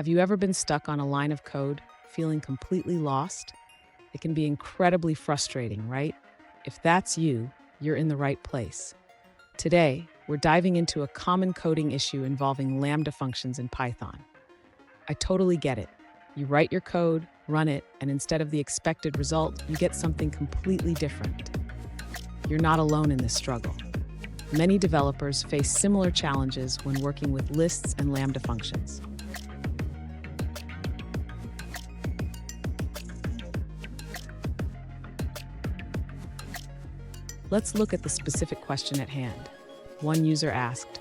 Have you ever been stuck on a line of code, feeling completely lost? It can be incredibly frustrating, right? If that's you, you're in the right place. Today, we're diving into a common coding issue involving Lambda functions in Python. I totally get it. You write your code, run it, and instead of the expected result, you get something completely different. You're not alone in this struggle. Many developers face similar challenges when working with lists and Lambda functions. Let's look at the specific question at hand. One user asked,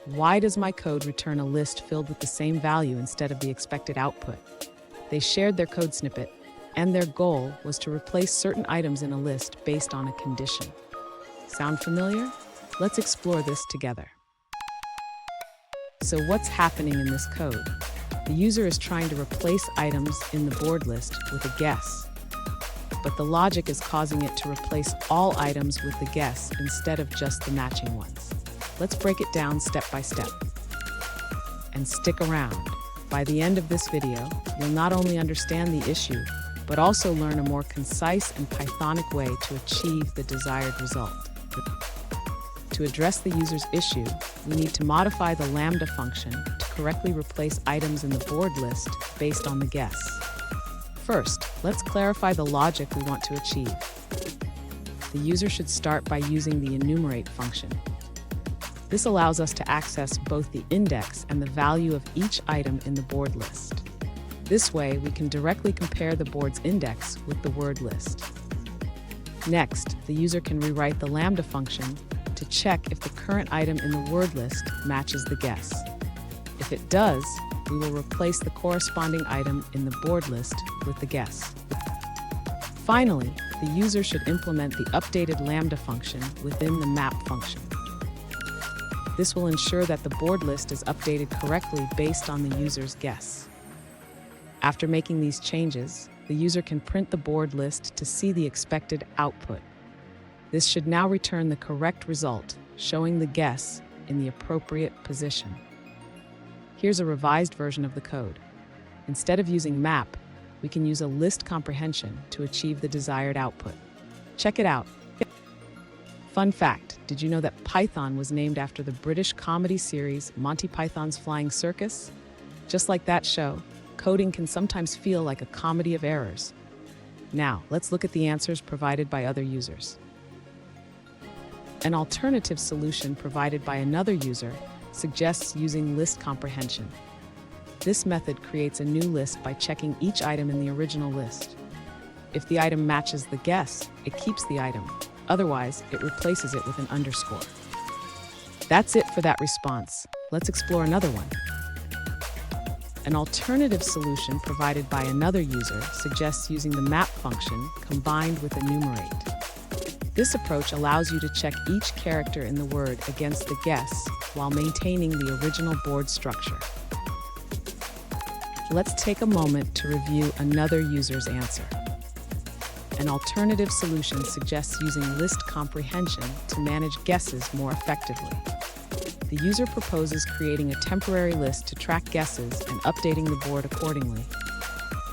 "Why does my code return a list filled with the same value instead of the expected output?" They shared their code snippet, and their goal was to replace certain items in a list based on a condition. Sound familiar? Let's explore this together. So what's happening in this code? The user is trying to replace items in the board list with a guess. But the logic is causing it to replace all items with the guess instead of just the matching ones. Let's break it down step by step. And stick around. By the end of this video, you'll not only understand the issue, but also learn a more concise and Pythonic way to achieve the desired result. To address the user's issue, we need to modify the Lambda function to correctly replace items in the board list based on the guess. First, let's clarify the logic we want to achieve. The user should start by using the enumerate function. This allows us to access both the index and the value of each item in the board list. This way, we can directly compare the board's index with the word list. Next, the user can rewrite the Lambda function to check if the current item in the word list matches the guess. If it does, we will replace the corresponding item in the board list with the guess. Finally, the user should implement the updated Lambda function within the map function. This will ensure that the board list is updated correctly based on the user's guess. After making these changes, the user can print the board list to see the expected output. This should now return the correct result, showing the guess in the appropriate position. Here's a revised version of the code. Instead of using map, we can use a list comprehension to achieve the desired output. Check it out. Fun fact, did you know that Python was named after the British comedy series Monty Python's Flying Circus? Just like that show, coding can sometimes feel like a comedy of errors. Now, let's look at the answers provided by other users. An alternative solution provided by another user suggests using list comprehension. This method creates a new list by checking each item in the original list. If the item matches the guess, it keeps the item. Otherwise, it replaces it with an underscore. That's it for that response. Let's explore another one. An alternative solution provided by another user suggests using the map function combined with enumerate. This approach allows you to check each character in the word against the guess while maintaining the original board structure. Let's take a moment to review another user's answer. An alternative solution suggests using list comprehension to manage guesses more effectively. The user proposes creating a temporary list to track guesses and updating the board accordingly.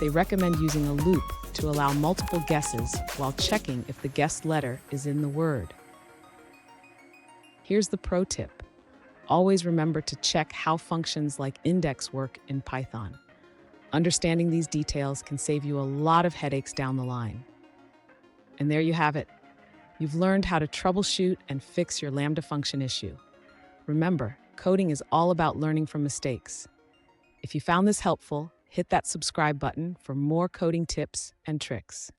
They recommend using a loop to allow multiple guesses while checking if the guessed letter is in the word. Here's the pro tip. Always remember to check how functions like index work in Python. Understanding these details can save you a lot of headaches down the line. And there you have it. You've learned how to troubleshoot and fix your Lambda function issue. Remember, coding is all about learning from mistakes. If you found this helpful, hit that subscribe button for more coding tips and tricks.